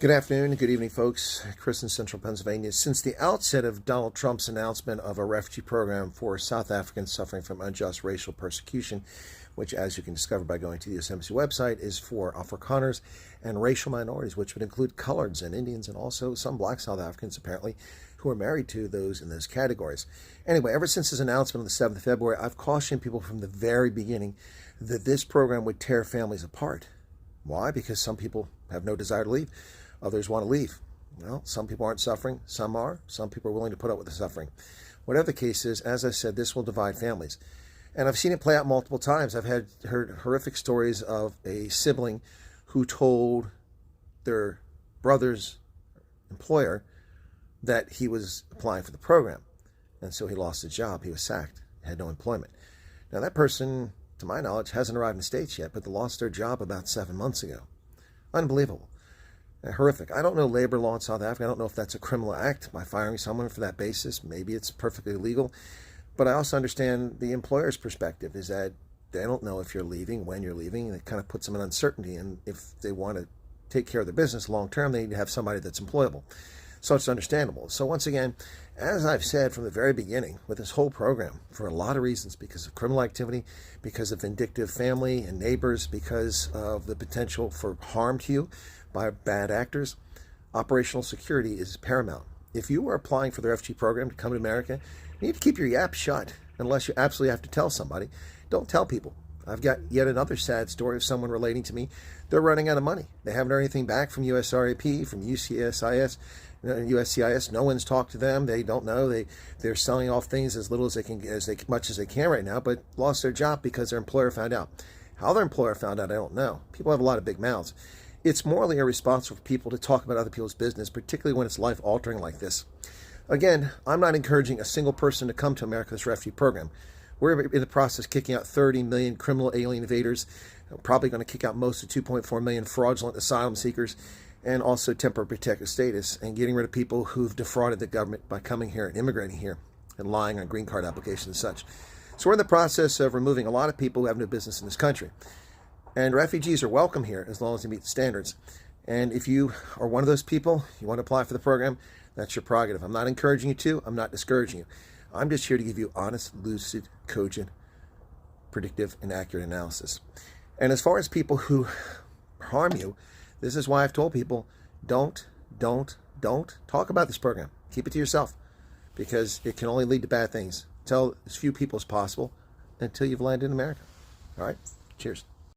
Good afternoon and good evening, folks. Chris in Central Pennsylvania. Since the outset of Donald Trump's announcement of a refugee program for South Africans suffering from unjust racial persecution, which, as you can discover by going to the U.S. Embassy website, is for Afrikaners and racial minorities, which would include coloreds and Indians and also some black South Africans, apparently, who are married to those in those categories. Anyway, ever since his announcement on the 7th of February, I've cautioned people from the very beginning that this program would tear families apart. Why? Because some people have no desire to leave. Others want to leave. Well, some people aren't suffering. Some are. Some people are willing to put up with the suffering. Whatever the case is, as I said, this will divide families. And I've seen it play out multiple times. I've heard horrific stories of a sibling who told their brother's employer that he was applying for the program. And so he lost his job. He was sacked. Had no employment. Now, that person, to my knowledge, hasn't arrived in the States yet, but they lost their job about 7 months ago. Unbelievable. Horrific. I don't know labor law in South Africa. I don't know if that's a criminal act by firing someone for that basis. Maybe it's perfectly legal. But I also understand the employer's perspective is that they don't know if you're leaving, when you're leaving, and it kind of puts them in uncertainty. And if they want to take care of their business long term, they need to have somebody that's employable. So it's understandable. So once again, as I've said from the very beginning with this whole program, for a lot of reasons, because of criminal activity, because of vindictive family and neighbors, because of the potential for harm to you by bad actors, operational security is paramount. If you are applying for the refugee program to come to America, you need to keep your yap shut unless you absolutely have to tell somebody. Don't tell people. I've got yet another sad story of someone relating to me. They're running out of money. They haven't heard anything back from USRAP, from USCIS. No one's talked to them. They don't know. They're selling off things as little as they can, much as they can right now, but lost their job because their employer found out. How their employer found out, I don't know. People have a lot of big mouths. It's morally irresponsible for people to talk about other people's business, particularly when it's life-altering like this. Again, I'm not encouraging a single person to come to America's refugee program. We're in the process of kicking out 30 million criminal alien invaders. We're probably going to kick out most of 2.4 million fraudulent asylum seekers and also temporary protected status, and getting rid of people who've defrauded the government by coming here and immigrating here and lying on green card applications and such. So we're in the process of removing a lot of people who have no business in this country. And refugees are welcome here as long as they meet the standards. And if you are one of those people, you want to apply for the program, that's your prerogative. I'm not encouraging you to. I'm not discouraging you. I'm just here to give you honest, lucid, cogent, predictive, and accurate analysis. And as far as people who harm you, this is why I've told people, don't talk about this program. Keep it to yourself, because it can only lead to bad things. Tell as few people as possible until you've landed in America. All right? Cheers.